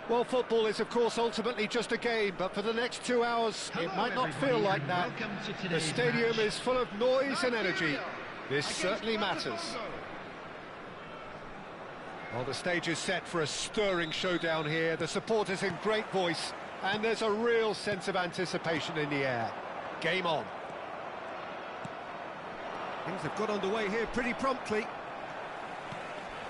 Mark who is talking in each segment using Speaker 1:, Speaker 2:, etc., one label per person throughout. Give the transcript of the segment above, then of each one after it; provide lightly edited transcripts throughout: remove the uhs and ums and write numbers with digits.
Speaker 1: Well, football is, of course, ultimately just a game, but for the next 2 hours, it might not feel like that. The stadium is full of noise and energy. This certainly matters. Well, the stage is set for a stirring showdown here. The supporters in great voice, and there's a real sense of anticipation in the air. Game on. Things have got underway here pretty promptly.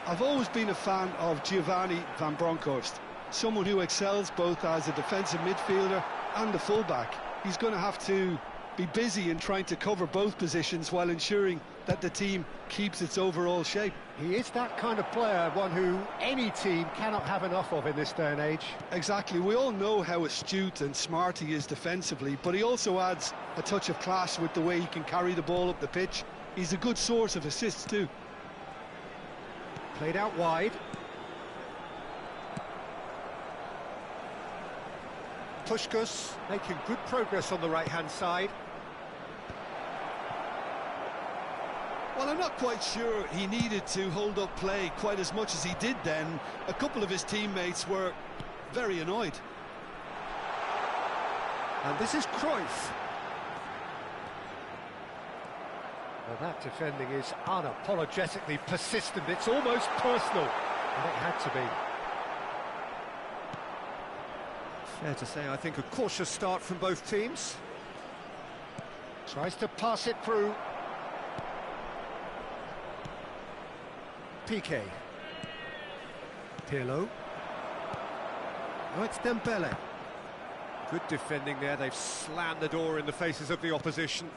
Speaker 2: I've always been a fan of Giovanni van Bronckhorst. Someone who excels both as a defensive midfielder and a fullback. He's going to have to be busy in trying to cover both positions while ensuring that the team keeps its overall shape.
Speaker 1: He is that kind of player, one who any team cannot have enough of in this day and age.
Speaker 2: Exactly, we all know how astute and smart he is defensively, but he also adds a touch of class with the way he can carry the ball up the pitch. He's a good source of assists too.
Speaker 1: Played out wide. Puskás making good progress on the right-hand side.
Speaker 2: Well, I'm not quite sure he needed to hold up play quite as much as he did then. A couple of his teammates were very annoyed.
Speaker 1: And this is Cruyff. Well, that defending is unapologetically persistent. It's almost personal, and it had to be. Fair to say, I think, a cautious start from both teams. Tries to pass it through. Piqué. Pirlo. Oh, it's Dembele. Good defending there. They've slammed the door in the faces of the opposition.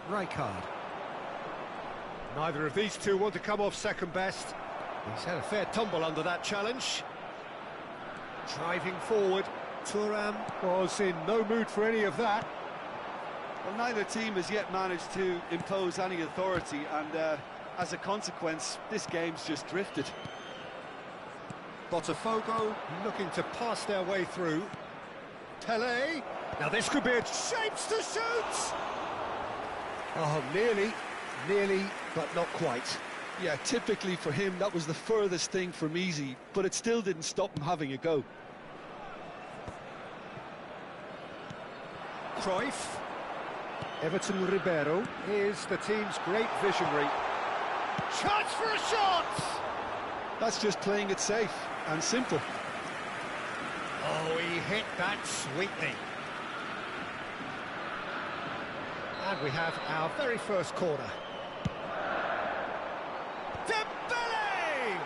Speaker 1: Rijkaard. Neither of these two want to come off second best. He's had a fair tumble under that challenge. Driving forward, Thuram was in no mood for any of that.
Speaker 2: Well, neither team has yet managed to impose any authority, and as a consequence, this game's just drifted.
Speaker 1: Botafogo looking to pass their way through. Pelé. Now this could be a chance to shoot! Oh, nearly, but not quite.
Speaker 2: Yeah, typically for him, that was the furthest thing from easy, but it still didn't stop him having a go.
Speaker 1: Cruyff. Everton Ribeiro is the team's great visionary. Chance for a shot!
Speaker 2: That's just playing it safe and simple.
Speaker 1: Oh, he hit that sweetly. And we have our very first corner. Dembele!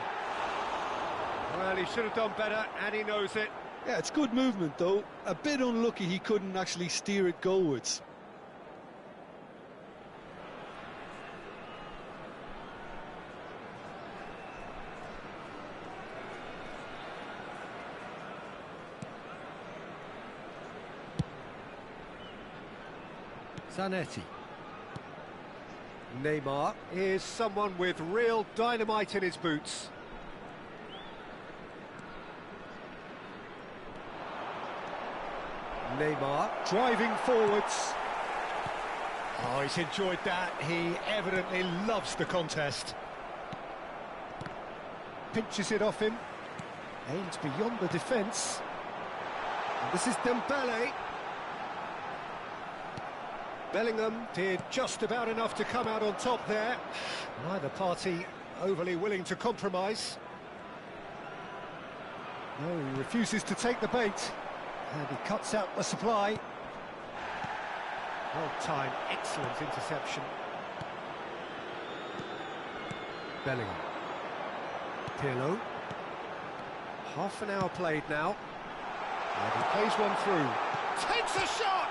Speaker 1: Well, he should have done better, and he knows it.
Speaker 2: Yeah, it's good movement, though. A bit unlucky he couldn't actually steer it goalwards.
Speaker 1: Zanetti. Neymar is someone with real dynamite in his boots. Neymar driving forwards. Oh, he's enjoyed that. He evidently loves the contest. Pinches it off him. Aims beyond the defence. And this is Dembele. Bellingham did just about enough to come out on top there. Neither party overly willing to compromise. No, he refuses to take the bait. And he cuts out the supply. Well-timed, excellent interception. Bellingham. Pirlo. Half an hour played now. And he plays one through. Takes a shot!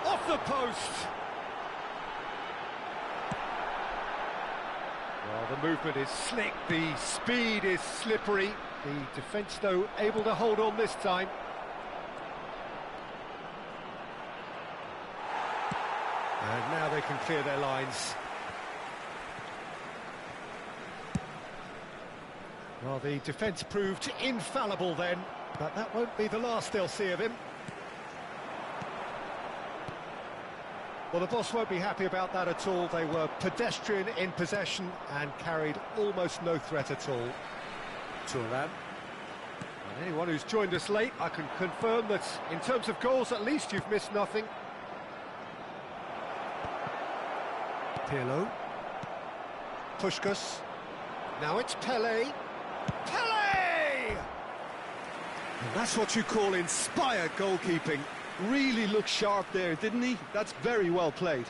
Speaker 1: Off the post! Well, the movement is slick, the speed is slippery. The defence, though, able to hold on this time. And now they can clear their lines. Well, the defence proved infallible then, but that won't be the last they'll see of him. Well, the boss won't be happy about that at all. They were pedestrian in possession and carried almost no threat at all. Turan. And anyone who's joined us late, I can confirm that in terms of goals, at least you've missed nothing. Pirlo. Puskás. Now it's Pelé. Pelé! And that's what you call inspired goalkeeping.
Speaker 2: Really looked sharp there, didn't he? That's very well played.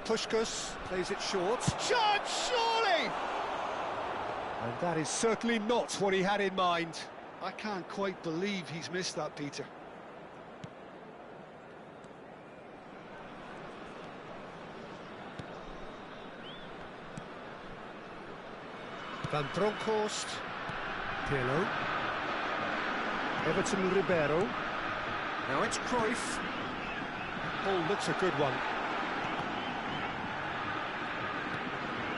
Speaker 1: Puskás plays it short. Shot, surely! And that is certainly not what he had in mind.
Speaker 2: I can't quite believe he's missed that, Peter.
Speaker 1: Van Bronckhorst. Pirlo. Everton Ribeiro. Now it's Cruyff. That ball looks a good one.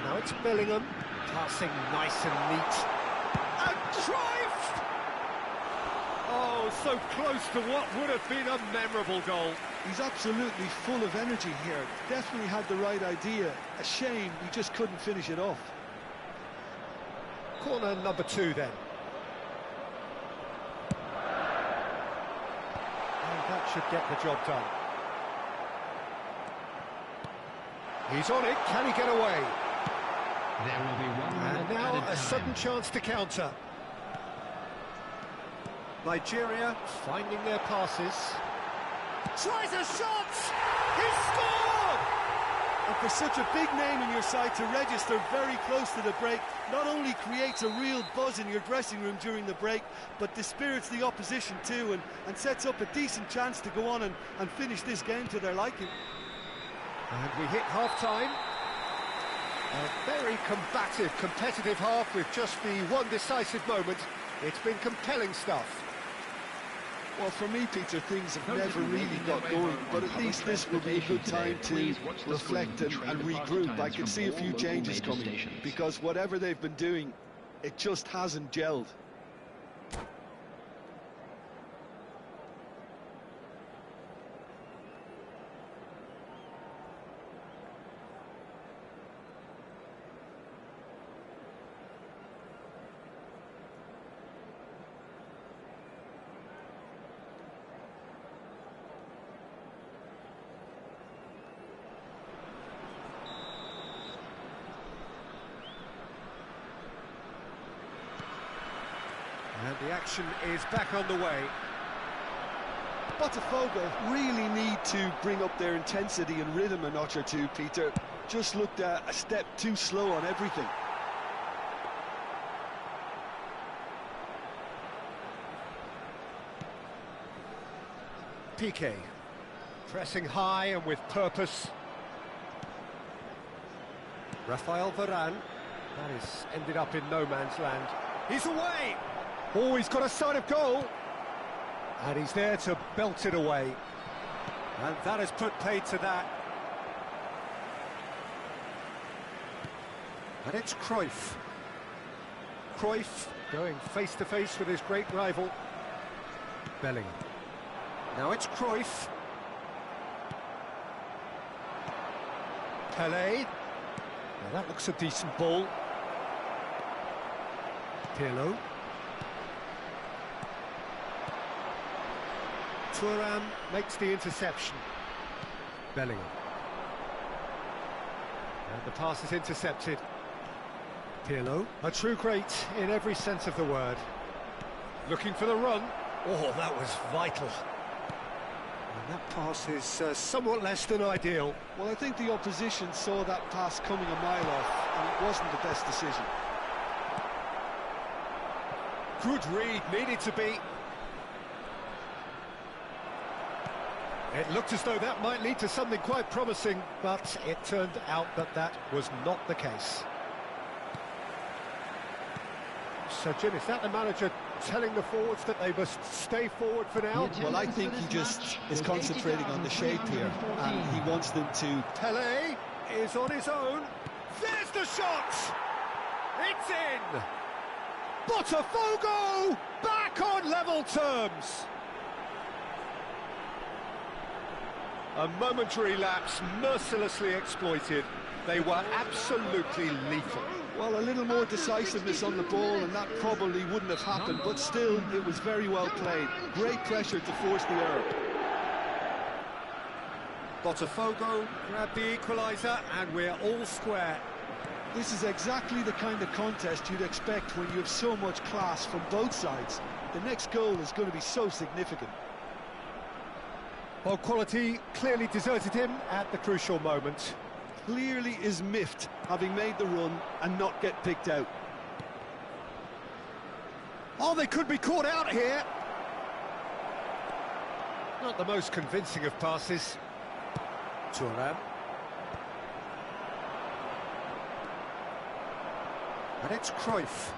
Speaker 1: Now it's Bellingham, passing nice and neat. And Cruyff! Oh, so close to what would have been a memorable goal.
Speaker 2: He's absolutely full of energy here. Definitely had the right idea. A shame he just couldn't finish it off.
Speaker 1: Corner number 2 then. And that should get the job done. He's on it, can he get away?
Speaker 3: There will be one
Speaker 1: and now a sudden chance to counter. Nigeria finding their passes. Tries a shot! He scored!
Speaker 2: And for such a big name in your side to register very close to the break, not only creates a real buzz in your dressing room during the break, but dispirits the opposition too, and sets up a decent chance to go on and finish this game to their liking.
Speaker 1: And we hit half-time. A very combative, competitive half with just the one decisive moment. It's been compelling stuff.
Speaker 2: Well, for me, Peter, things have never really got going, but at least this will be a good time to reflect and regroup. I can see a few changes coming, because whatever they've been doing, it just hasn't gelled.
Speaker 1: And the action is back on the way.
Speaker 2: Botafogo really need to bring up their intensity and rhythm a notch or two, Peter. Just looked a step too slow on everything.
Speaker 1: Piqué, pressing high and with purpose. Rafael Varane, that is ended up in no man's land. He's away! Oh, he's got a sight of goal. And he's there to belt it away. And that has put paid to that. And it's Cruyff. Cruyff going face-to-face with his great rival. Bellingham. Now it's Cruyff. Pele. Now that looks a decent ball. Pirlo. Thuram makes the interception. Bellingham. And the pass is intercepted. Pirlo. A true great in every sense of the word. Looking for the run. Oh, that was vital. And that pass is somewhat less than ideal.
Speaker 2: Well, I think the opposition saw that pass coming a mile off, and it wasn't the best decision.
Speaker 1: Good read, needed to be. It looked as though that might lead to something quite promising, but it turned out that that was not the case. So, Jim, is that the manager telling the forwards that they must stay forward for now?
Speaker 2: Well, I think he just is concentrating on the shape here, and he wants them to...
Speaker 1: Pele is on his own. There's the shot! It's in! Botafogo back on level terms! A momentary lapse mercilessly exploited. They were absolutely lethal.
Speaker 2: Well, a little more decisiveness on the ball and that probably wouldn't have happened, but still, it was very well played. Great pressure to force the error.
Speaker 1: Botafogo grabbed the equaliser and we're all square.
Speaker 2: This is exactly the kind of contest you'd expect when you have so much class from both sides. The next goal is going to be so significant.
Speaker 1: Well, quality clearly deserted him at the crucial moment.
Speaker 2: Clearly is miffed, having made the run and not get picked out.
Speaker 1: Oh, they could be caught out here. Not the most convincing of passes. Thuram. And it's Cruyff.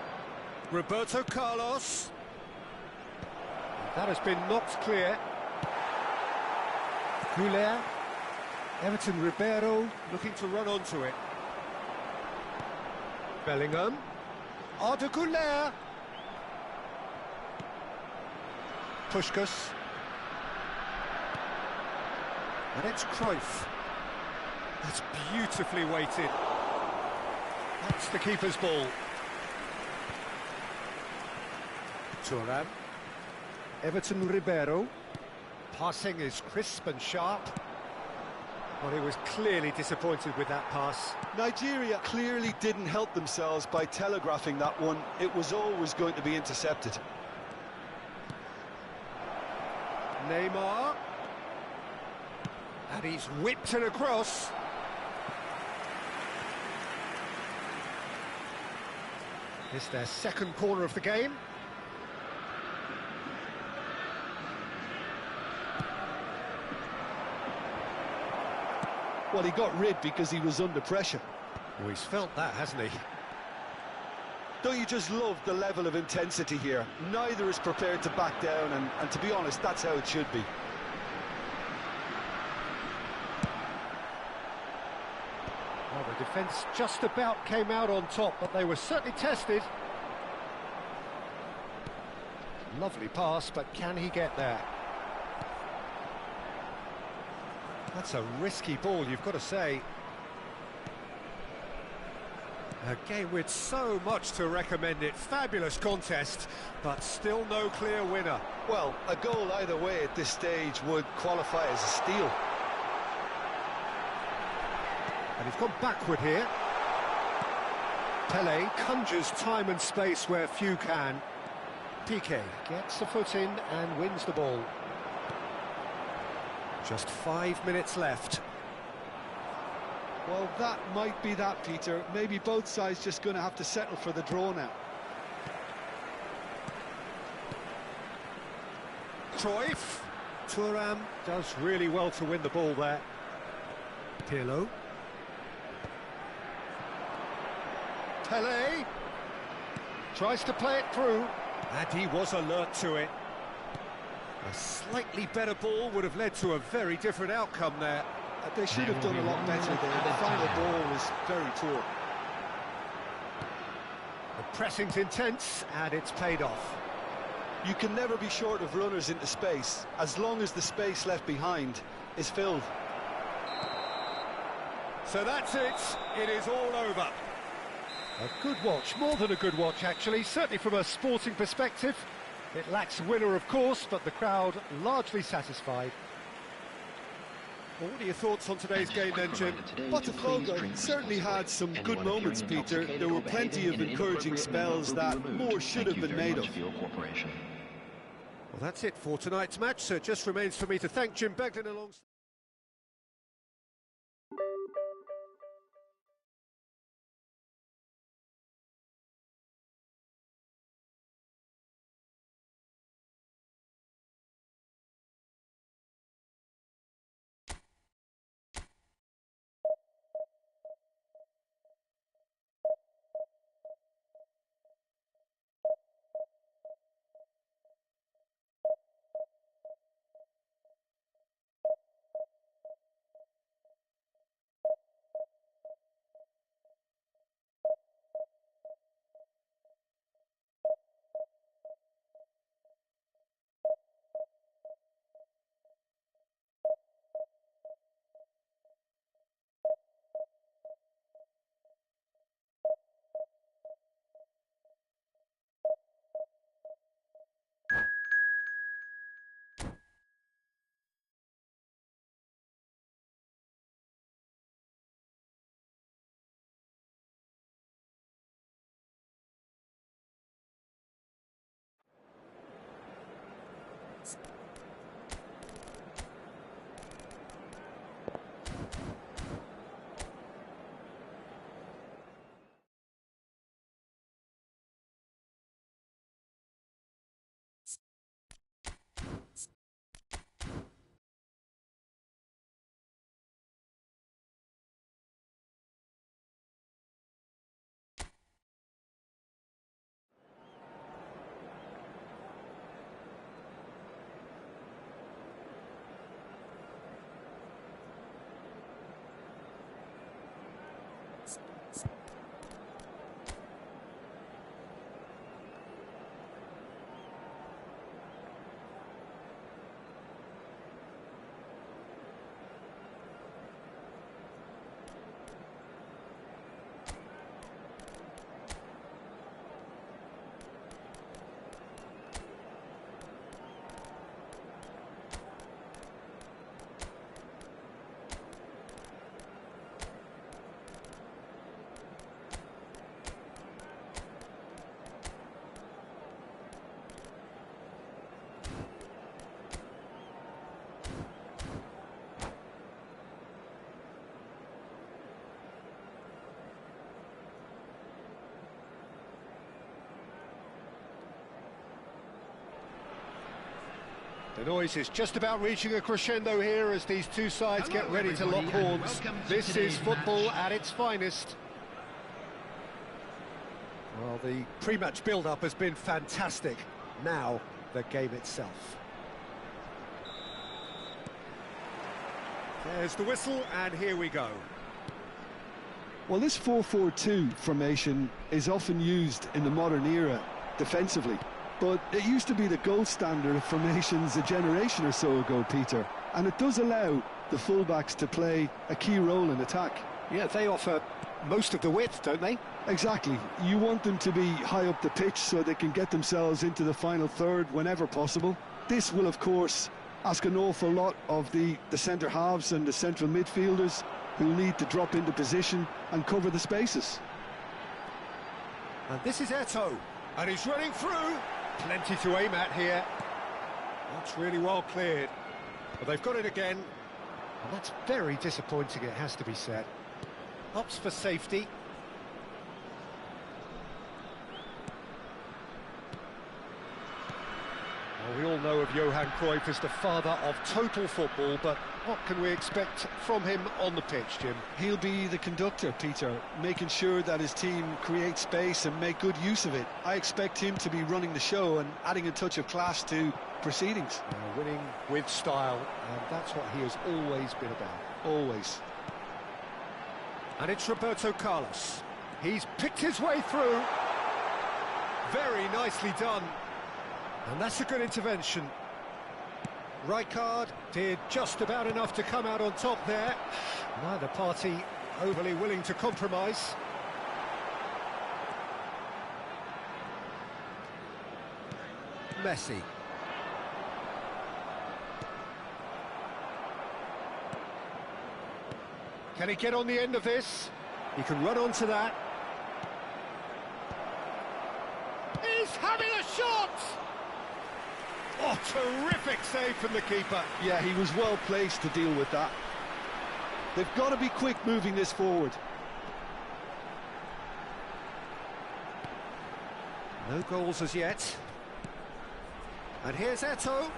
Speaker 1: Roberto Carlos. That has been knocked clear. Goulet. Everton Ribeiro looking to run onto it. Bellingham. Arda Goulet. Puskás. And it's Cruyff. That's beautifully weighted. That's the keeper's ball. Thuram. Everton Ribeiro. Passing is crisp and sharp. Well, he was clearly disappointed with that pass.
Speaker 2: Nigeria clearly didn't help themselves by telegraphing that one. It was always going to be intercepted.
Speaker 1: Neymar. And he's whipped it across. It's their second corner of the game.
Speaker 2: Well, he got rid because he was under pressure.
Speaker 1: Well, he's felt that, hasn't he?
Speaker 2: Don't you just love the level of intensity here? Neither is prepared to back down, and to be honest, that's how it should be.
Speaker 1: Well, the defence just about came out on top, but they were certainly tested. Lovely pass, but can he get there? That's a risky ball, you've got to say. A game with so much to recommend it. Fabulous contest, but still no clear winner.
Speaker 2: Well, a goal either way at this stage would qualify as a steal.
Speaker 1: And he's gone backward here. Pele conjures time and space where few can. Piqué gets the foot in and wins the ball. Just 5 minutes left.
Speaker 2: Well, that might be that, Peter. Maybe both sides just going to have to settle for the draw now.
Speaker 1: Cruyff. Thuram does really well to win the ball there. Pirlo. Pele. Tries to play it through. And he was alert to it. A slightly better ball would have led to a very different outcome there.
Speaker 2: They should have done a lot better there. The final ball was very poor.
Speaker 1: The pressing's intense, and it's paid off.
Speaker 2: You can never be short of runners into space, as long as the space left behind is filled.
Speaker 1: So that's it. It is all over. A good watch, more than a good watch actually, certainly from a sporting perspective. It lacks a winner, of course, but the crowd largely satisfied. Well, what are your thoughts on today's game then, Jim?
Speaker 2: Botafogo certainly had some good moments, Peter. There were plenty of encouraging spells that more should have been made of.
Speaker 1: Well, that's it for tonight's match, so it just remains for me to thank Jim Beglin alongside... The noise is just about reaching a crescendo here as these two sides get ready to lock horns. This is football at its finest. Well, the pre-match build-up has been fantastic. Now, the game itself. There's the whistle, and here we go.
Speaker 2: Well, this 4-4-2 formation is often used in the modern era defensively. But it used to be the gold standard of formations a generation or so ago, Peter. And it does allow the fullbacks to play a key role in attack.
Speaker 1: Yeah, they offer most of the width, don't they?
Speaker 2: Exactly. You want them to be high up the pitch so they can get themselves into the final third whenever possible. This will, of course, ask an awful lot of the centre halves and the central midfielders who need to drop into position and cover the spaces.
Speaker 1: And this is Eto'o, and he's running through. Plenty to aim at here. That's really well cleared. But they've got it again. And that's very disappointing, it has to be said. Opts for safety. Well, we all know of Johan Cruyff as the father of total football, but what can we expect from him on the pitch, Jim?
Speaker 2: He'll be the conductor, Peter, making sure that his team creates space and make good use of it. I expect him to be running the show and adding a touch of class to proceedings.
Speaker 1: Winning with style, and that's what he has always been about.
Speaker 2: Always.
Speaker 1: And it's Roberto Carlos. He's picked his way through. Very nicely done. And that's a good intervention. Rijkaard did just about enough to come out on top there. Neither party overly willing to compromise. Messi. Can he get on the end of this? He can run onto that. He's having a shot! Oh, terrific save from the keeper.
Speaker 2: Yeah, he was well placed to deal with that. They've got to be quick moving this forward.
Speaker 1: No goals as yet. And here's Eto'o.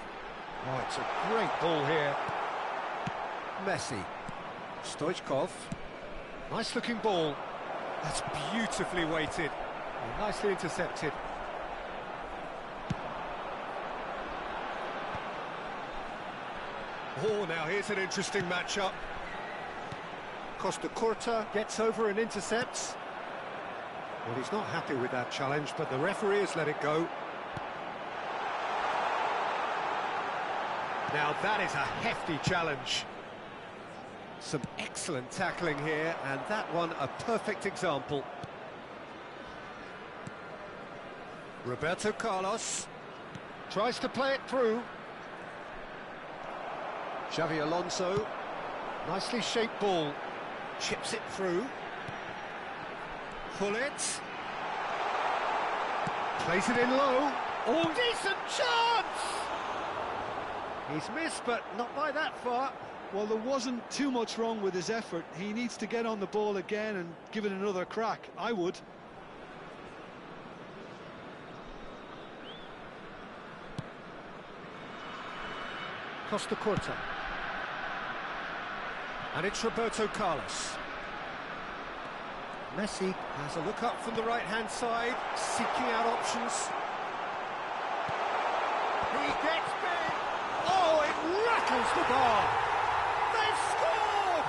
Speaker 1: Oh, it's a great ball here. Messi. Stoichkov. Nice looking ball. That's beautifully weighted. And nicely intercepted. Oh, now here's an interesting matchup. Costa Curta gets over and intercepts. Well, he's not happy with that challenge, but the referee has let it go. Now that is a hefty challenge. Some excellent tackling here, and that one a perfect example. Roberto Carlos tries to play it through. Xavi Alonso, nicely shaped ball, chips it through. Pullet, plays it in low. Oh, decent chance! He's missed, but not by that far.
Speaker 2: Well, there wasn't too much wrong with his effort. He needs to get on the ball again and give it another crack. I would.
Speaker 1: Costa Curta. And it's Roberto Carlos. Messi has a look up from the right-hand side, seeking out options. He gets big! Oh, it rattles the bar! They've scored!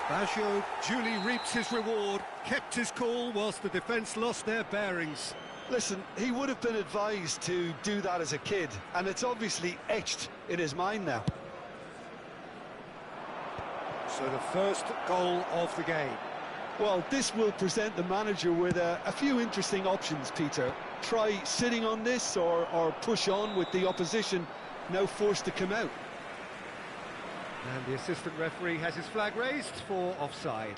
Speaker 1: Baggio duly reaps his reward, kept his cool whilst the defence lost their bearings.
Speaker 2: Listen, he would have been advised to do that as a kid, and it's obviously etched in his mind now.
Speaker 1: So the first goal of the game.
Speaker 2: Well, this will present the manager with a few interesting options, Peter. Try sitting on this or push on with the opposition now forced to come out.
Speaker 1: And the assistant referee has his flag raised for offside.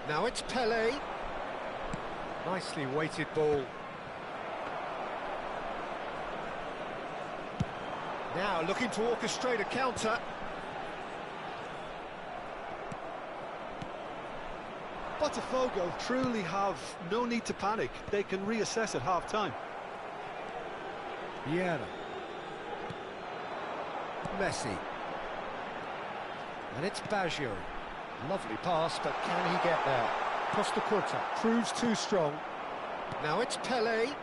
Speaker 1: Now it's Pelé. Nicely weighted ball. Now looking to orchestrate a counter.
Speaker 2: Botafogo truly have no need to panic. They can reassess at half-time.
Speaker 1: Vieira. Messi. And it's Baggio. Lovely pass, but can he get there? Costa Curta proves too strong. Now it's Pelé.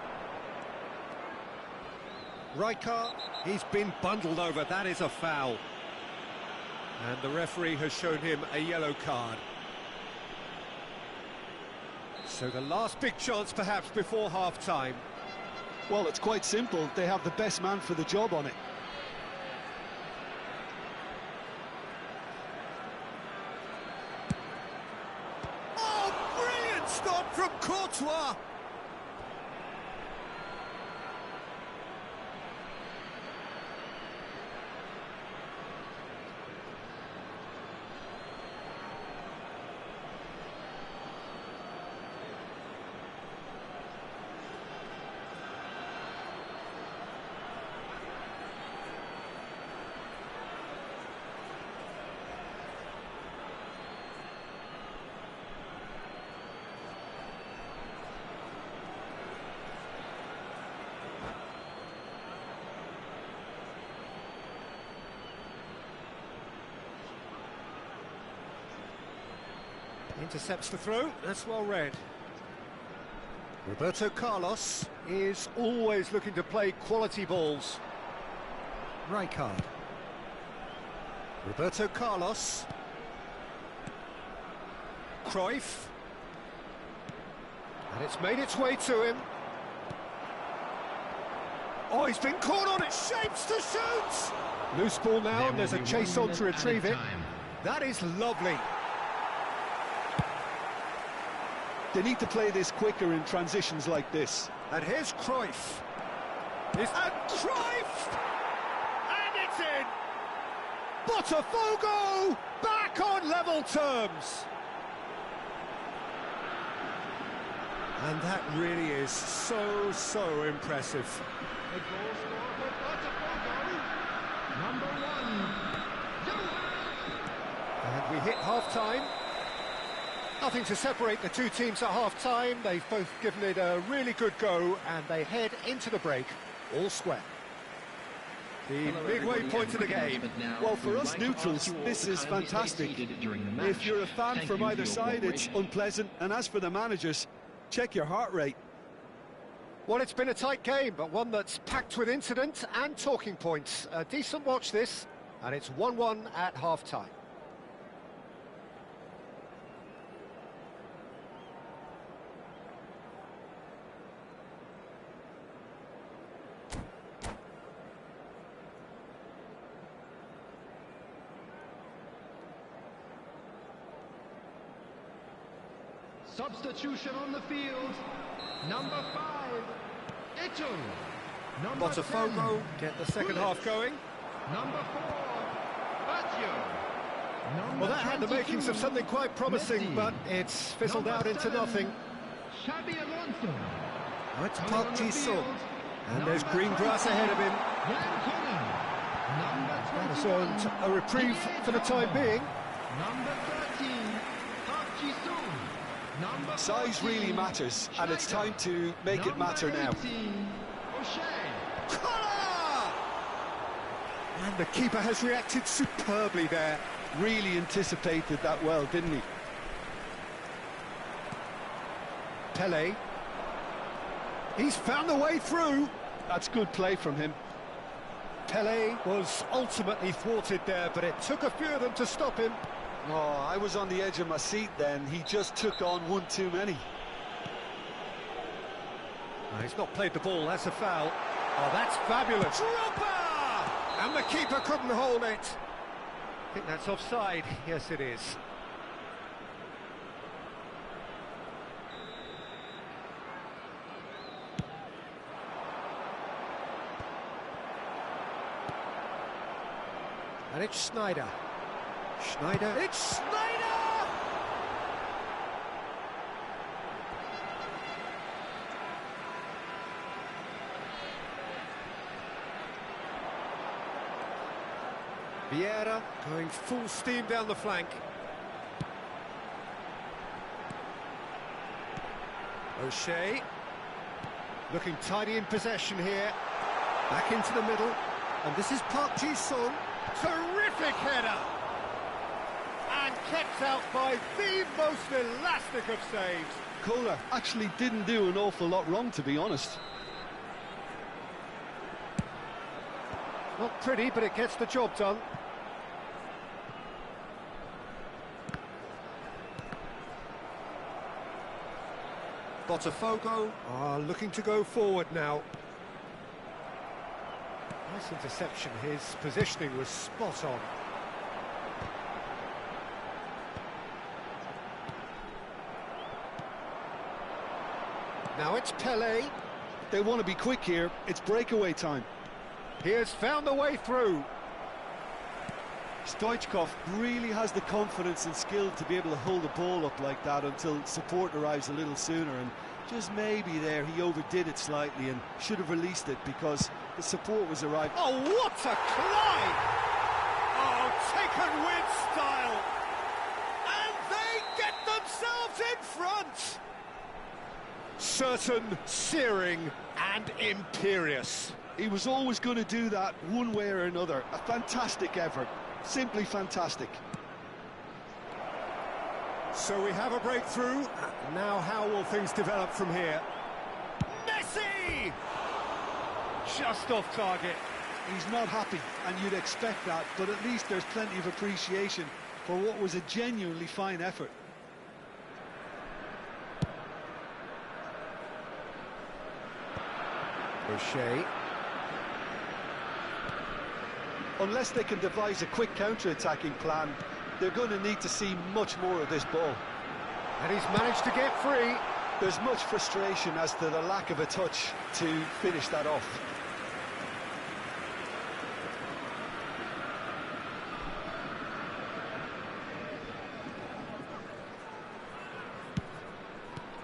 Speaker 1: Rijkaard, he's been bundled over, that is a foul. And the referee has shown him a yellow card. So the last big chance perhaps before half-time.
Speaker 2: Well, it's quite simple. They have the best man for the job on it.
Speaker 1: Oh, brilliant stop from Courtois! Intercepts the throw, that's well read. Roberto Carlos is always looking to play quality balls. Rijkaard. Roberto Carlos. Cruyff. And it's made its way to him. Oh, he's been caught on it, shapes to shoot! Loose ball now, and there's a chase on to retrieve it. That is lovely.
Speaker 2: They need to play this quicker in transitions like this.
Speaker 1: And here's Cruyff. And Cruyff! And it's in! Botafogo back on level terms! And that really is so impressive.
Speaker 3: A goal scorer for Botafogo. Number 1.
Speaker 1: And we hit half-time. Nothing to separate the two teams at half-time. They've both given it a really good go, and they head into the break all square. The midway point of the game.
Speaker 2: Well, for us neutrals, this is fantastic. If you're a fan from either side, it's unpleasant. And as for the managers, check your heart rate.
Speaker 1: Well, it's been a tight game, but one that's packed with incident and talking points. A decent watch this, and it's 1-1 at half-time.
Speaker 3: Substitution on the field. Number 5, Ito. Number
Speaker 1: Botafogo
Speaker 3: 10,
Speaker 1: get the second half going.
Speaker 3: Number 4, Baggio.
Speaker 1: Well, that had the makings of something quite promising,
Speaker 3: Messi.
Speaker 1: but it's fizzled
Speaker 3: Number
Speaker 1: out into
Speaker 3: 7,
Speaker 1: nothing.
Speaker 3: Xabi Alonso.
Speaker 1: Now it's
Speaker 3: Coming
Speaker 1: Park
Speaker 3: on the
Speaker 1: Ji-sung,
Speaker 3: field,
Speaker 1: and there's
Speaker 3: number
Speaker 1: green grass
Speaker 3: 20,
Speaker 1: ahead of him.
Speaker 3: Yan Connor. Number
Speaker 1: Has
Speaker 3: 21,
Speaker 1: earned a reprieve for the time being.
Speaker 3: Number 13, Park Ji-sung. Number
Speaker 2: Size
Speaker 3: 14,
Speaker 2: really matters, and it's
Speaker 3: Schneider.
Speaker 2: time to make it matter now.
Speaker 3: Number 18, O'Shea.
Speaker 1: Connor! And the keeper has reacted superbly there.
Speaker 2: Really anticipated that well, didn't he?
Speaker 1: Pele. He's found the way through.
Speaker 2: That's good play from him.
Speaker 1: Pele was ultimately thwarted there, but it took a few of them to stop him.
Speaker 2: Oh, I was on the edge of my seat then. He just took on one too many.
Speaker 1: He's not played the ball, that's a foul. Oh, that's fabulous. Dropper! And the keeper couldn't hold it. I think that's offside. Yes, it is. And it's Schneider. Schneider. It's Schneider! Vieira going full steam down the flank. O'Shea looking tidy in possession here. Back into the middle. And this is Park Ji-sung. Terrific header! And kept out by the most elastic of saves.
Speaker 2: Kohler actually didn't do an awful lot wrong, to be honest.
Speaker 1: Not pretty, but it gets the job done. Botafogo are looking to go forward now. Nice interception. His positioning was spot on. Now it's Pele.
Speaker 2: They want to be quick here. It's breakaway time.
Speaker 1: He has found the way through.
Speaker 2: Stoichkov really has the confidence and skill to be able to hold the ball up like that until support arrives a little sooner, and just maybe there he overdid it slightly and should have released it because the support was arriving.
Speaker 1: Oh, what a climb! Oh, taken with style! And they get themselves in front! Certain, searing and imperious.
Speaker 2: He was always going to do that one way or another. A fantastic effort. Simply fantastic.
Speaker 1: So we have a breakthrough. Now how will things develop from here? Messi! Just off target.
Speaker 2: He's not happy, and you'd expect that, but at least there's plenty of appreciation for what was a genuinely fine effort.
Speaker 1: O'Shea.
Speaker 2: Unless they can devise a quick counter-attacking plan, they're going to need to see much more of this ball.
Speaker 1: And he's managed to get free.
Speaker 2: There's much frustration as to the lack of a touch to finish that off.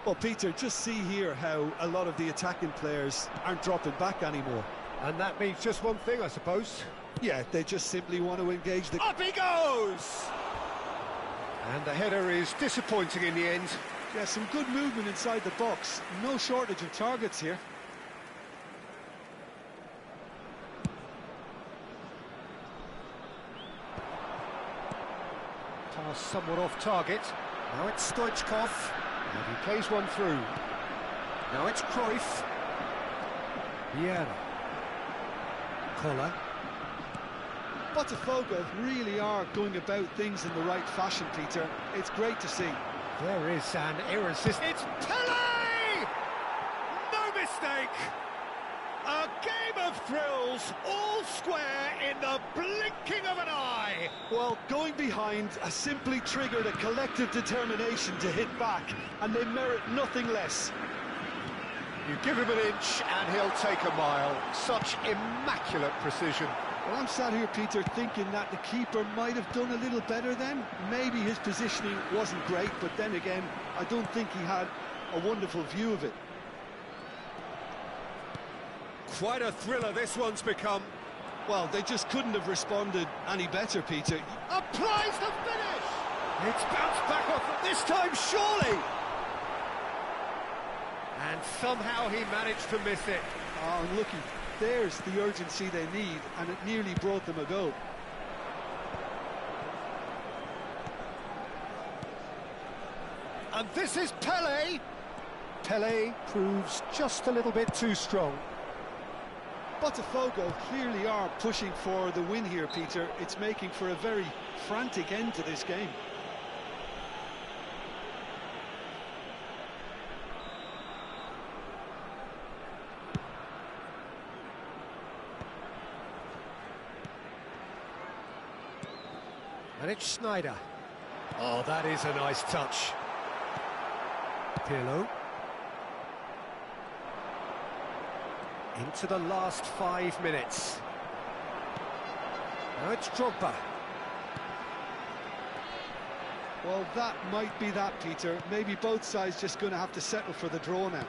Speaker 2: Well, Peter, just see here how a lot of the attacking players aren't dropping back anymore.
Speaker 1: And that means just one thing, I suppose.
Speaker 2: Yeah, they just simply want to engage the...
Speaker 1: Up he goes! And the header is disappointing in the end.
Speaker 2: Yeah, some good movement inside the box. No shortage of targets here.
Speaker 1: Pass somewhat off target. Now it's Stoichkov. And he plays one through. Now it's Cruyff. Vieira. Koller.
Speaker 2: Botafogo really are going about things in the right fashion, Peter. It's great to see.
Speaker 1: There is an irresistible... It's Pele! No mistake! A game of thrills, all square in the blinking of an eye!
Speaker 2: Well, going behind has simply triggered a collective determination to hit back, and they merit nothing less.
Speaker 1: You give him an inch and he'll take a mile. Such immaculate precision.
Speaker 2: Well, I'm sat here, Peter, thinking that the keeper might have done a little better then. Maybe his positioning wasn't great, but then again, I don't think he had a wonderful view of it.
Speaker 1: Quite a thriller this one's become.
Speaker 2: Well, they just couldn't have responded any better, Peter.
Speaker 1: Applies the finish! It's bounced back off this time, surely! And somehow he managed to miss it.
Speaker 2: Oh, and looky, there's the urgency they need, and it nearly brought them a goal.
Speaker 1: And this is Pele. Pele proves just a little bit too strong.
Speaker 2: Botafogo clearly are pushing for the win here, Peter. It's making for a very frantic end to this game.
Speaker 1: And it's Schneider. Oh, that is a nice touch. Pirlo. Into the last 5 minutes. Now it's Drogba.
Speaker 2: Well, that might be that, Peter. Maybe both sides just going to have to settle for the draw now.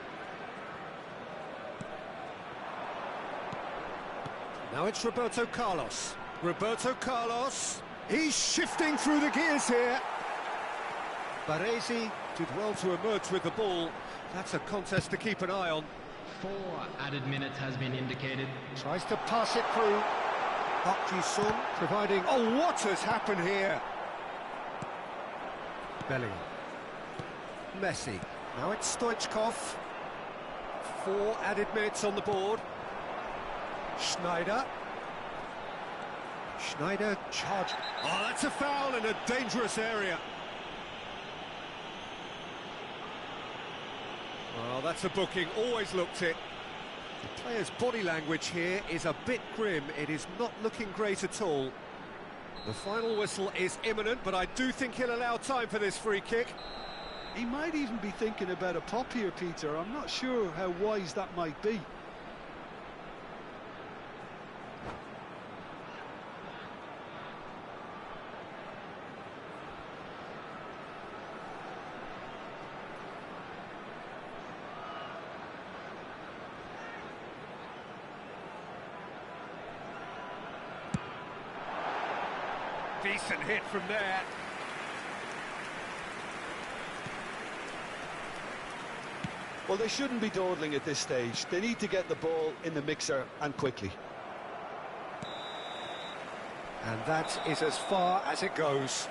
Speaker 1: Now it's Roberto Carlos. Roberto Carlos. He's shifting through the gears here. Baresi did well to emerge with the ball. That's a contest to keep an eye on.
Speaker 4: 4 added minutes has been indicated.
Speaker 1: Tries to pass it through. Park Ji-sung providing... Oh, what has happened here? Bellingham. Messi. Now it's Stoichkov. 4 added minutes on the board. Schneider. Schneider charged. Oh, that's a foul in a dangerous area. Well, that's a booking, always looked it. The player's body language here is a bit grim. It is not looking great at all. The final whistle is imminent, but I do think he'll allow time for this free kick.
Speaker 2: He might even be thinking about a pop here, Peter. I'm not sure how wise that might be.
Speaker 1: Decent hit from there.
Speaker 2: Well, they shouldn't be dawdling at this stage. They need to get the ball in the mixer, and quickly.
Speaker 1: And that is as far as it goes.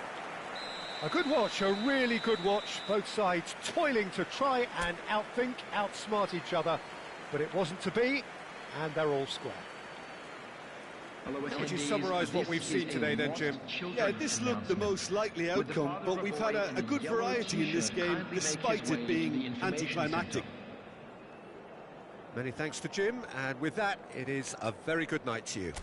Speaker 1: A good watch, a really good watch. Both sides toiling to try and outthink, outsmart each other. But it wasn't to be, and they're all square. How would you summarise what we've seen today then, Jim?
Speaker 2: Yeah, this looked the most likely outcome, but we've had a good variety in this game, despite it being anticlimactic.
Speaker 1: Many thanks to Jim, and with that, it is a very good night to you.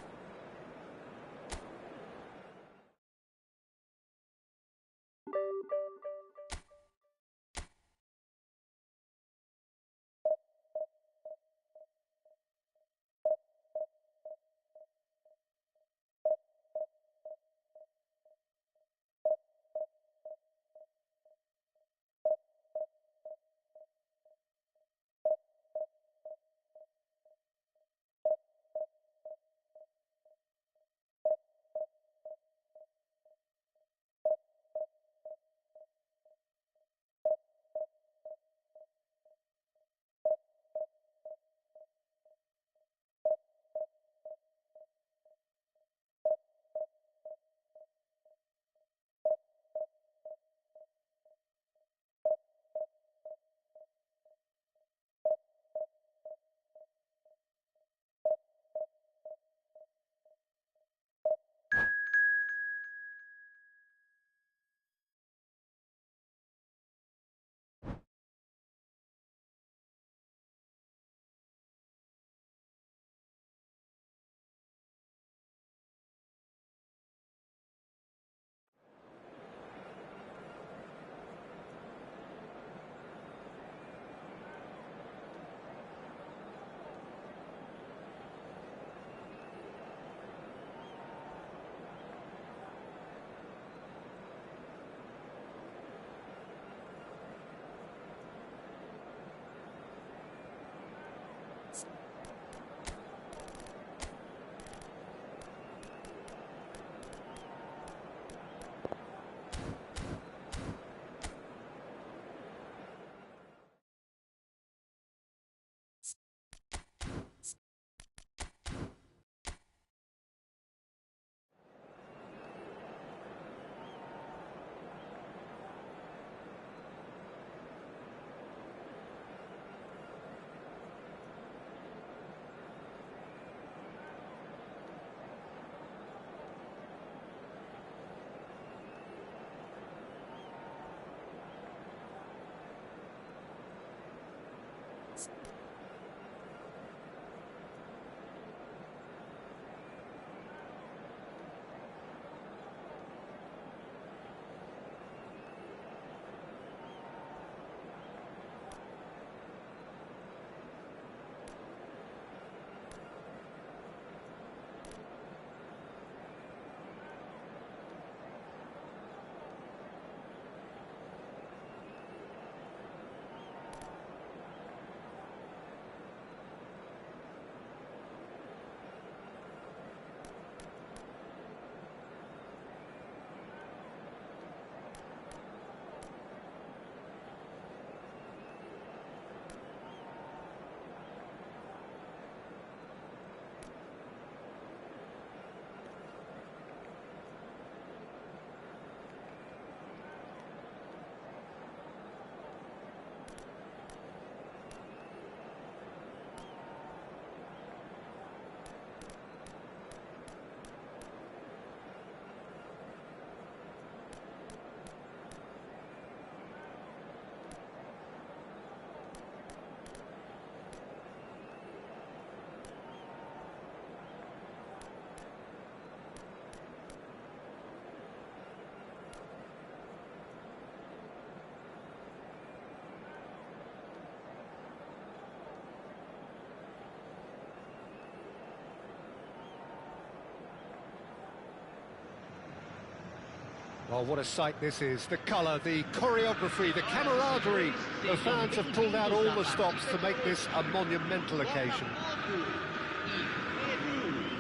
Speaker 1: Oh, what a sight this is. The colour, the choreography, the camaraderie. The fans have pulled out all the stops to make this a monumental occasion.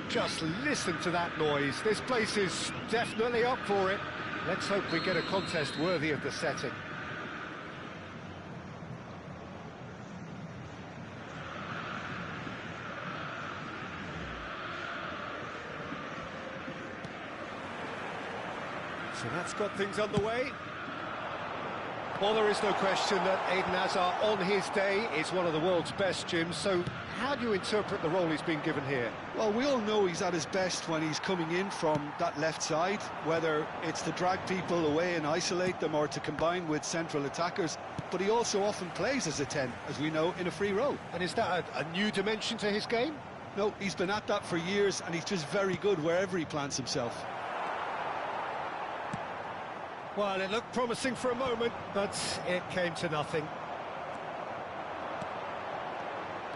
Speaker 1: Just listen to that noise. This place is definitely up for it. Let's hope we get a contest worthy of the setting. So that's got things underway. Well, there is no question that Eden Hazard, on his day, is one of the world's best, Jim. So how do you interpret the role he's been given here?
Speaker 2: Well, we all know he's at his best when he's coming in from that left side, whether it's to drag people away and isolate them or to combine with central attackers. But he also often plays as a 10, as we know, in a free role.
Speaker 1: And is that a new dimension to his game?
Speaker 2: No, he's been at that for years, and he's just very good wherever he plants himself.
Speaker 1: Well, it looked promising for a moment, but it came to nothing.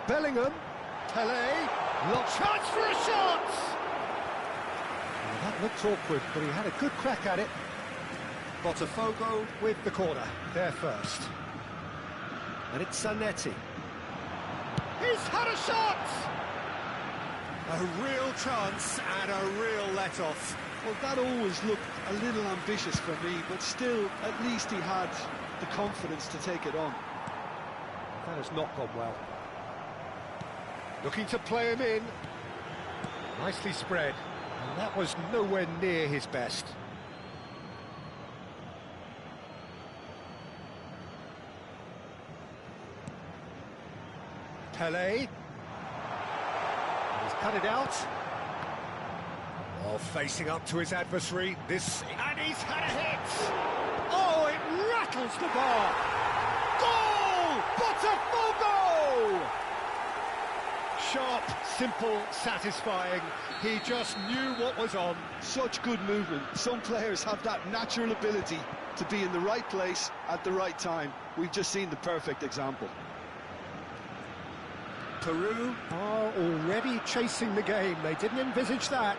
Speaker 1: Bellingham, Pelé, chance for a shot! Well, that looked awkward, but he had a good crack at it. Botafogo with the corner, there first. And it's Zanetti. He's had a shot! A real chance and a real let-off.
Speaker 2: Well, that always looked a little ambitious for me, but still, at least he had the confidence to take it on.
Speaker 1: That has not gone well. Looking to play him in. Nicely spread. And that was nowhere near his best. Pelé. He's cut it out. Oh, facing up to his adversary, and he's had a hit! Oh, it rattles the bar! Goal! Botafogo! Sharp, simple, satisfying. He just knew what was on.
Speaker 2: Such good movement. Some players have that natural ability to be in the right place at the right time. We've just seen the perfect example.
Speaker 1: Peru are already chasing the game. They didn't envisage that.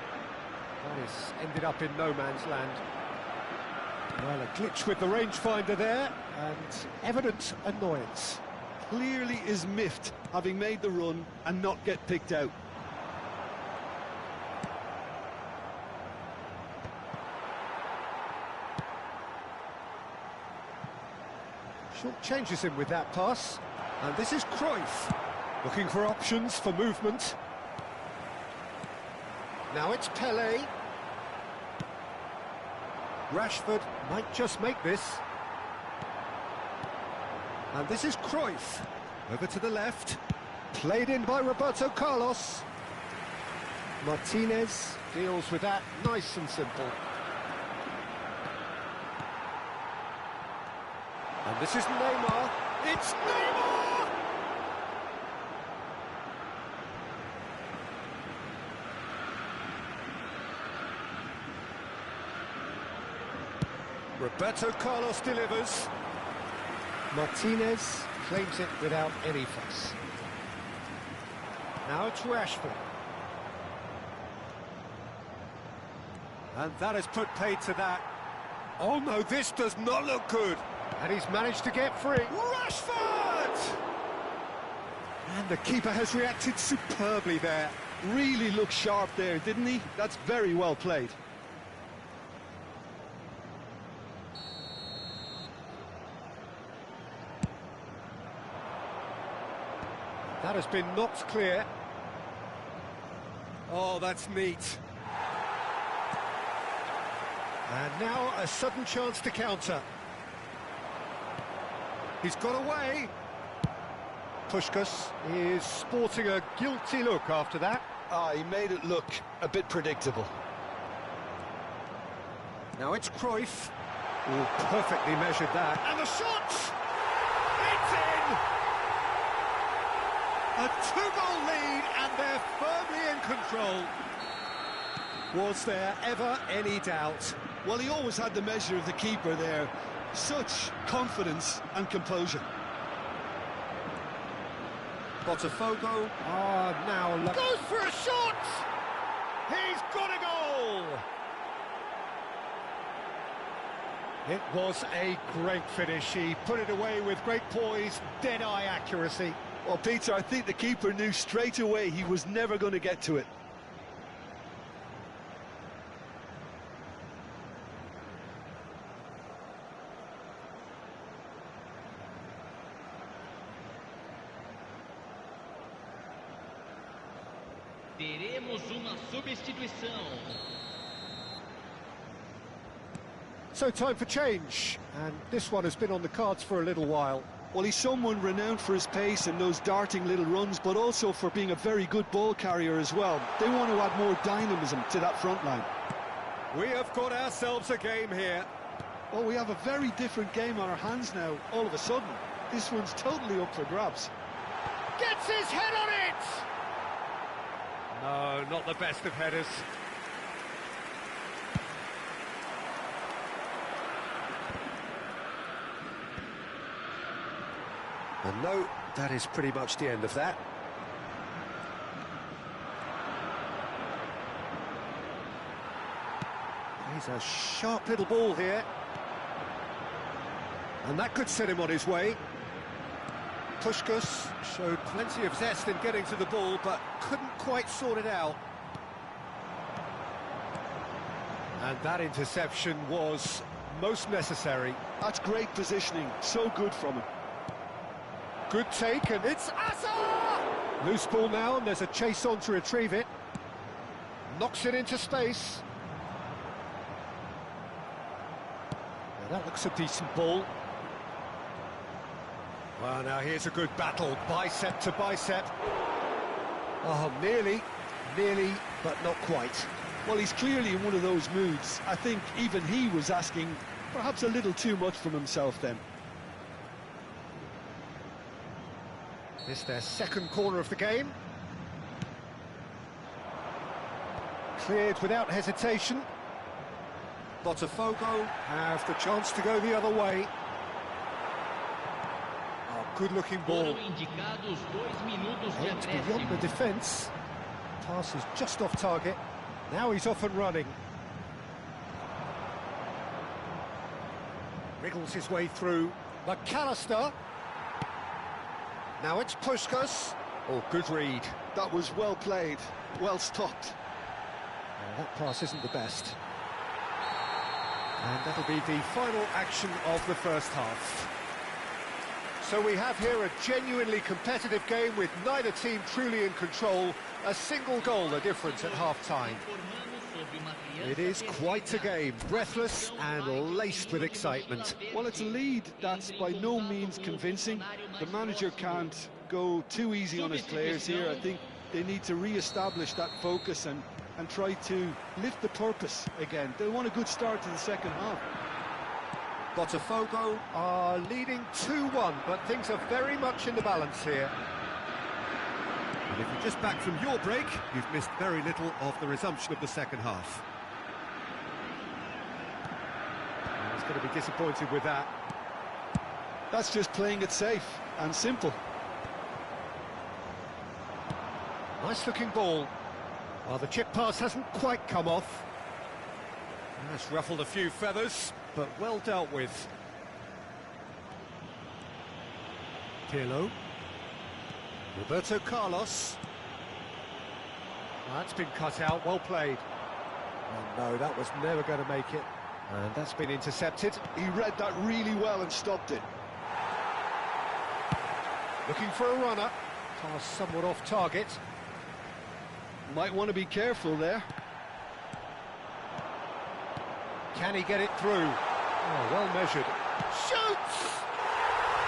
Speaker 1: That has ended up in no man's land. Well, a glitch with the rangefinder there, and evident annoyance.
Speaker 2: Clearly is miffed, having made the run and not get picked out.
Speaker 1: Short changes him with that pass. And this is Cruyff, looking for options for movement. Now it's Pelé. Rashford might just make this. And this is Cruyff. Over to the left. Played in by Roberto Carlos. Martinez deals with that nice and simple. And this is Neymar. It's Neymar! Roberto Carlos delivers. Martinez claims it without any fuss. Now it's Rashford. And that has put paid to that. Oh no, this does not look good. And he's managed to get free. Rashford! And the keeper has reacted superbly there.
Speaker 2: Really looked sharp there, didn't he? That's very well played.
Speaker 1: That has been knocked clear. Oh, that's neat. And now a sudden chance to counter. He's got away. Puskás is sporting a guilty look after that.
Speaker 2: He made it look a bit predictable.
Speaker 1: Now it's Cruyff. Oh, perfectly measured that. And the shot! It's in! A two-goal lead, and they're firmly in control. Was there ever any doubt?
Speaker 2: Well, he always had the measure of the keeper there. Such confidence and composure.
Speaker 1: Botafogo are now... Goes for a shot! He's got a goal! It was a great finish. He put it away with great poise, dead-eye accuracy.
Speaker 2: Well, Peter, I think the keeper knew straight away he was never going to get to it.
Speaker 4: Teremos uma substituição.
Speaker 1: So time for change, and this one has been on the cards for a little while.
Speaker 2: Well, he's someone renowned for his pace and those darting little runs, but also for being a very good ball carrier as well. They want to add more dynamism to that front line.
Speaker 1: We have got ourselves a game here.
Speaker 2: Well, we have a very different game on our hands now, all of a sudden. This one's totally up for grabs.
Speaker 1: Gets his head on it! No, not the best of headers. And no, that is pretty much the end of that. He's a sharp little ball here. And that could set him on his way. Puskás showed plenty of zest in getting to the ball, but couldn't quite sort it out. And that interception was most necessary.
Speaker 2: That's great positioning, so good from him.
Speaker 1: Good take, and it's Asa! Loose ball now, and there's a chase on to retrieve it. Knocks it into space. Now that looks a decent ball. Well, now here's a good battle, bicep to bicep. Oh, nearly, but not quite.
Speaker 2: Well, he's clearly in one of those moods. I think even he was asking perhaps a little too much from himself then.
Speaker 1: This their second corner of the game. Cleared without hesitation. Botafogo have the chance to go the other way. Good-looking ball. It's beyond the defence. Pass is just off target. Now he's off and running. Wriggles his way through. McAllister. Now it's Puskás. Oh, good read.
Speaker 2: That was well played, well stopped.
Speaker 1: That pass isn't the best. And that'll be the final action of the first half. So we have here a genuinely competitive game with neither team truly in control. A single goal the difference at half-time. It is quite a game, breathless and laced with excitement.
Speaker 2: Well, it's a lead that's by no means convincing. The manager can't go too easy on his players here. I think they need to re-establish that focus and try to lift the purpose again. They want a good start to the second half.
Speaker 1: Botafogo are leading 2-1, but things are very much in the balance here. And if you're just back from your break, you've missed very little of the resumption of the second half. He's going to be disappointed with that.
Speaker 2: That's just playing it safe and simple.
Speaker 1: Nice looking ball. Well, the chip pass hasn't quite come off. That's ruffled a few feathers, but well dealt with. Pirlo. Roberto Carlos. That's been cut out, well played. Oh no, that was never going to make it. And that's been intercepted.
Speaker 2: He read that really well and stopped it.
Speaker 1: Looking for a runner. Pass somewhat off target.
Speaker 2: Might want to be careful there.
Speaker 1: Can he get it through? Oh, well measured. Shoots!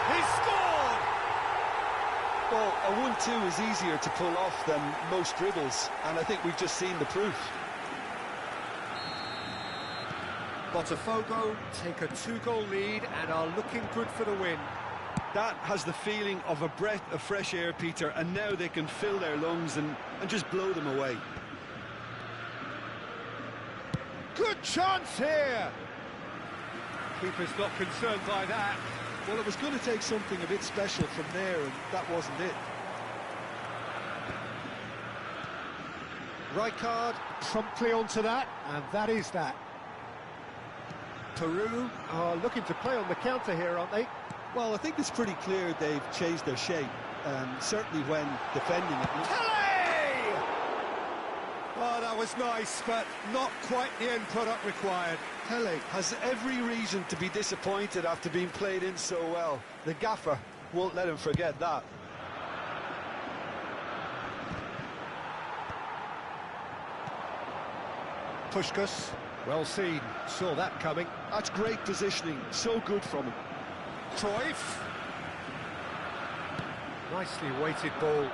Speaker 1: He scored!
Speaker 2: Well, a 1-2 is easier to pull off than most dribbles, and I think we've just seen the proof.
Speaker 1: Botafogo take a 2-goal lead and are looking good for the win.
Speaker 2: That has the feeling of a breath of fresh air, Peter, and now they can fill their lungs and just blow them away.
Speaker 1: Good chance here! Keeper's not concerned by that.
Speaker 2: Well, it was going to take something a bit special from there, and that wasn't it.
Speaker 1: Rijkaard promptly onto that, and that is that. Peru are looking to play on the counter here, aren't they?
Speaker 2: Well, I think it's pretty clear they've changed their shape, certainly when defending it.
Speaker 1: Pele! Oh, that was nice, but not quite the end product required.
Speaker 2: Pele has every reason to be disappointed after being played in so well. The gaffer won't let him forget that.
Speaker 1: Puskás, well seen, saw that coming.
Speaker 2: That's great positioning, so good from him.
Speaker 1: Cruyff. Nicely weighted ball.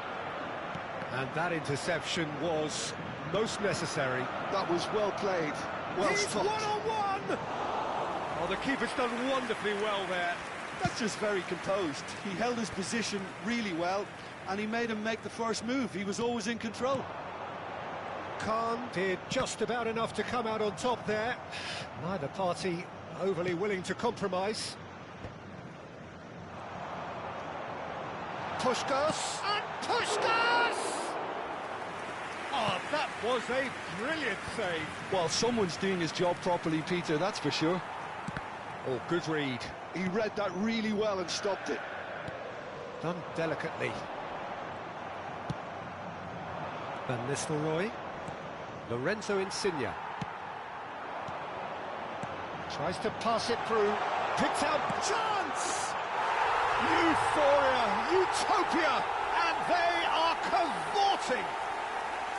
Speaker 1: And that interception was most necessary.
Speaker 2: That was well played. Well
Speaker 1: He's
Speaker 2: stopped.
Speaker 1: one-on-one! Oh, the keeper's done wonderfully well there.
Speaker 2: That's just very composed. He held his position really well, and he made him make the first move. He was always in control.
Speaker 1: Khan did just about enough to come out on top there. Neither party overly willing to compromise. Puskás, and Puskás! Oh, that was a brilliant save.
Speaker 2: Well, someone's doing his job properly, Peter, that's for sure.
Speaker 1: Oh, good read.
Speaker 2: He read that really well and stopped it.
Speaker 1: Done delicately. Van Nistelrooy. Lorenzo Insigne. Tries to pass it through. Picks out chance! Euphoria, utopia, and they are cavorting.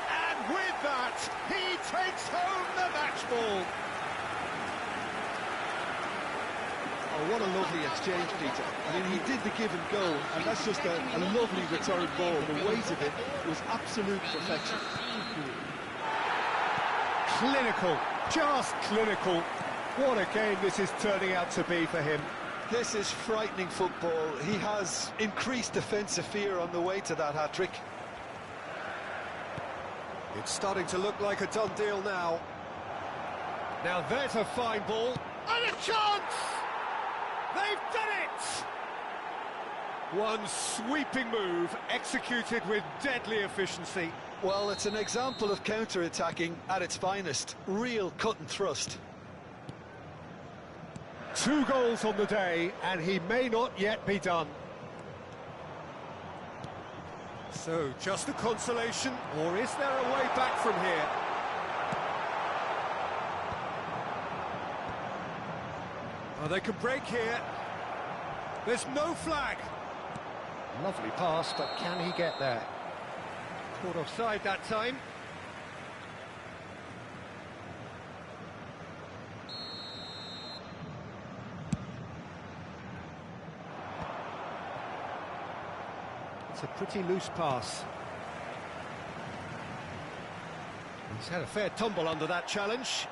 Speaker 1: And with that, he takes home the match ball.
Speaker 2: Oh, what a lovely exchange, Peter. I mean, he did the give and go, and that's just a lovely return ball. The weight of it was absolute perfection.
Speaker 1: Clinical, just clinical. What a game this is turning out to be for him.
Speaker 2: This is frightening football. He has increased defensive fear on the way to that hat-trick.
Speaker 1: It's starting to look like a done deal now. Now there's a fine ball. And a chance! They've done it! One sweeping move, executed with deadly efficiency.
Speaker 2: Well, it's an example of counter-attacking at its finest. Real cut and thrust.
Speaker 1: 2 goals on the day, and he may not yet be done. So, just a consolation, or is there a way back from here? Oh, they can break here. There's no flag. Lovely pass, but can he get there? Caught offside that time. It's a pretty loose pass. He's had a fair tumble under that challenge.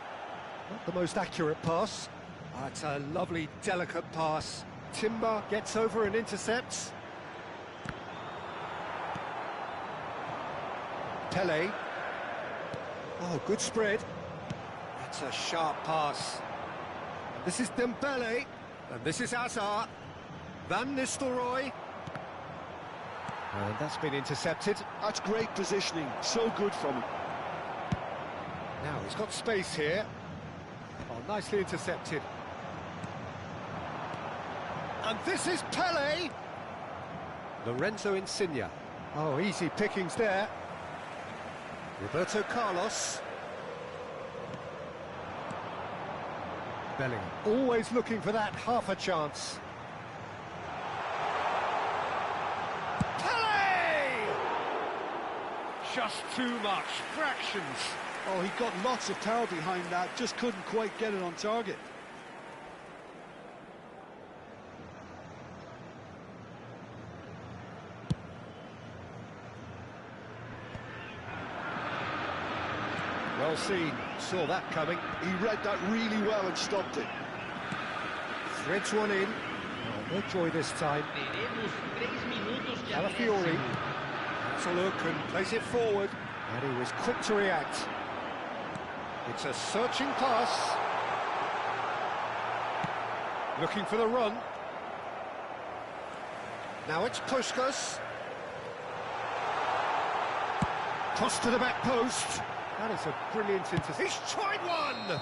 Speaker 1: Not the most accurate pass. Oh, it's a lovely, delicate pass. Timber gets over and intercepts. Pele. Oh, good spread. That's a sharp pass. This is Dembele, and this is Hazard. Van Nistelrooy. And that's been intercepted.
Speaker 2: That's great positioning, so good from him.
Speaker 1: Now he's got space here. Oh, nicely intercepted. And this is Pele. Lorenzo Insigne. Oh, easy pickings there. Roberto Carlos. Bellingham, always looking for that half a chance. Pele! Just too much, fractions.
Speaker 2: Oh, he got lots of power behind that, just couldn't quite get it on target.
Speaker 1: Well seen, saw that coming.
Speaker 2: He read that really well and stopped it.
Speaker 1: Threads one in. Oh, no joy this time.
Speaker 4: Teremos 3 minutos de
Speaker 1: Calafiori.
Speaker 4: acréscimo.
Speaker 1: That's a look and plays it forward. And he was quick to react. It's a searching pass. Looking for the run. Now it's Puskas. Toss to the back post. That is a brilliant interception. He's tried one!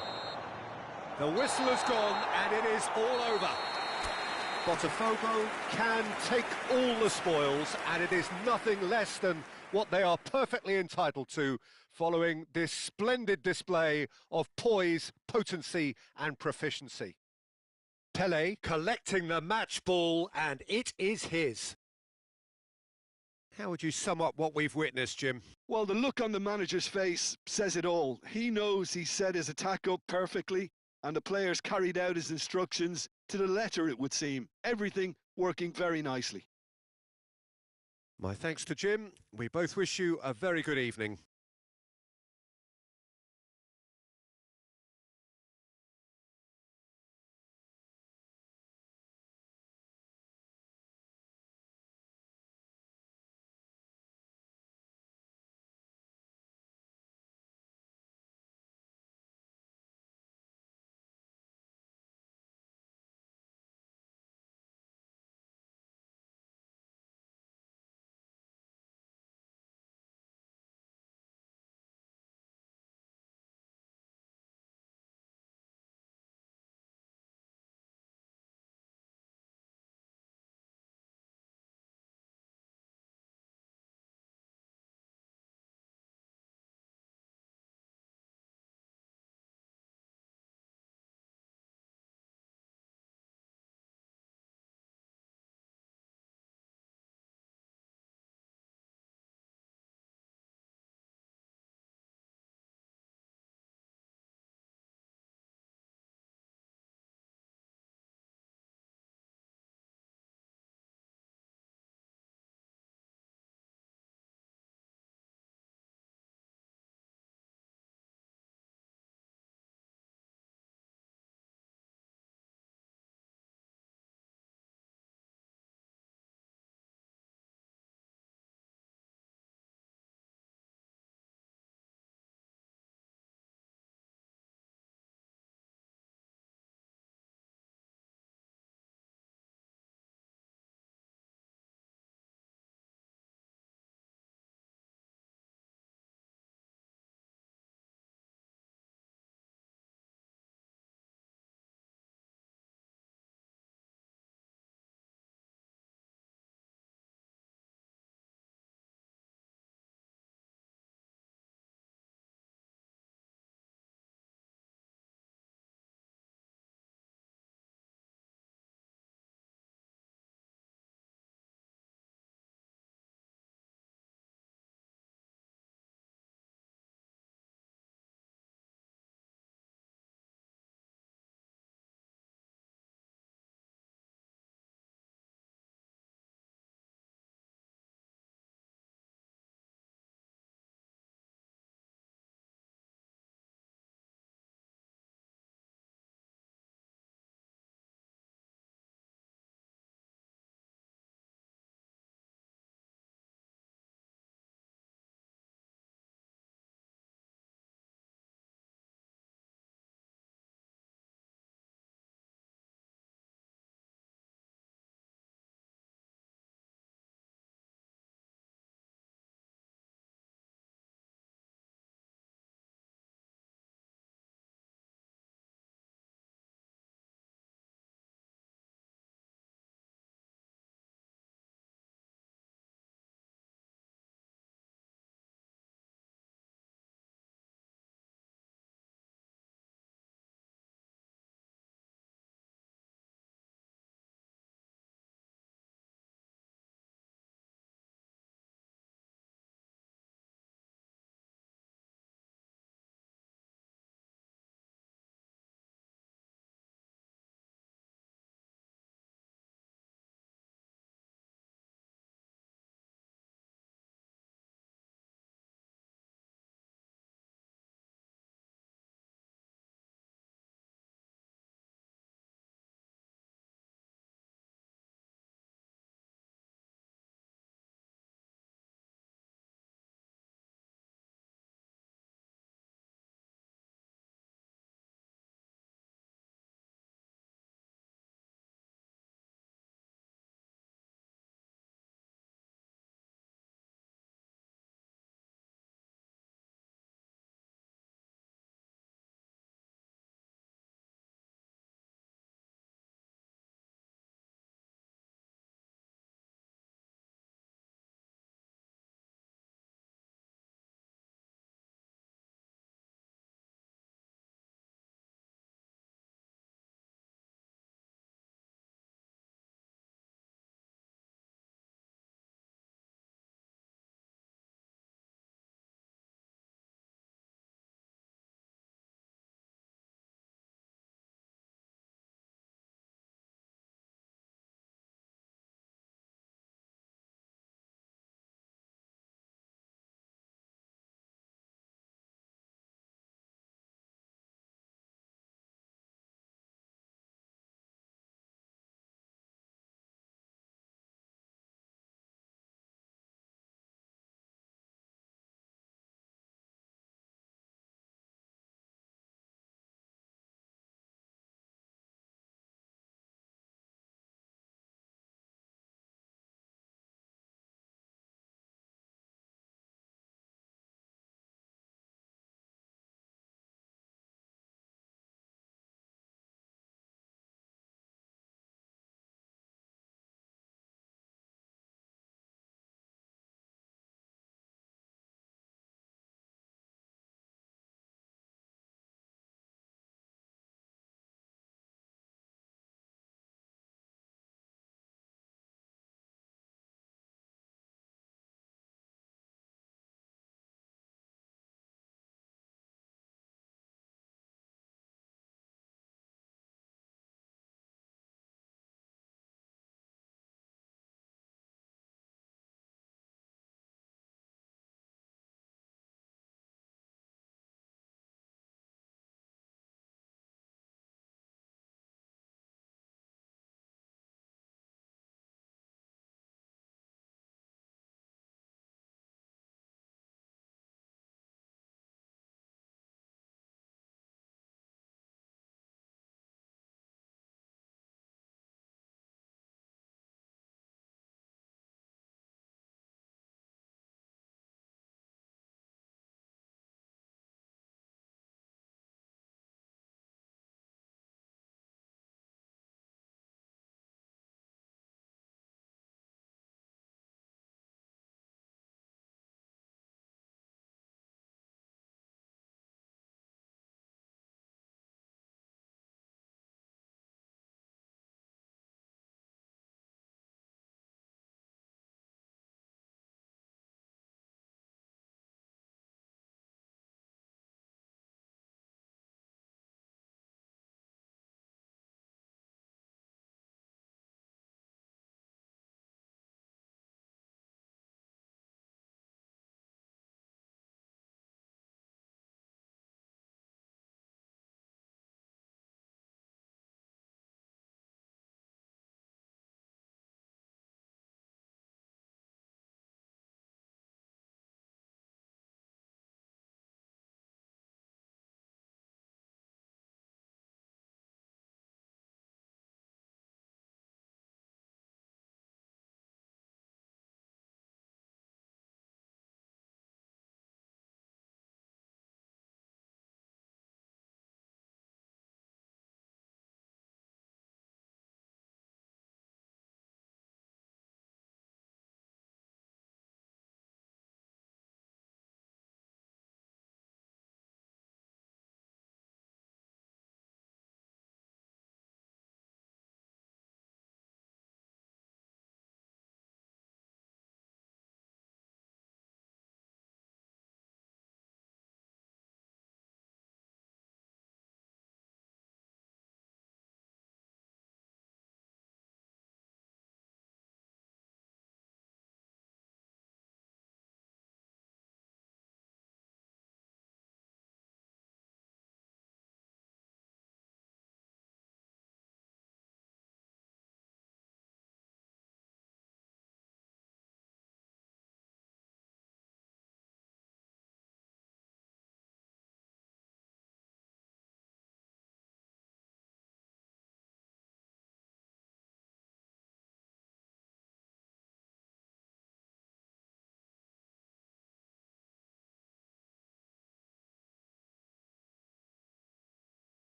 Speaker 1: The whistle has gone and it is all over. Botafogo can take all the spoils and it is nothing less than what they are perfectly entitled to following this splendid display of poise, potency and proficiency. Pele collecting the match ball and it is his. How would you sum up what we've witnessed, Jim?
Speaker 2: Well, the look on the manager's face says it all. He knows he set his attack up perfectly, and the players carried out his instructions to the letter, it would seem. Everything working very nicely.
Speaker 1: My thanks to Jim. We both wish you a very good evening.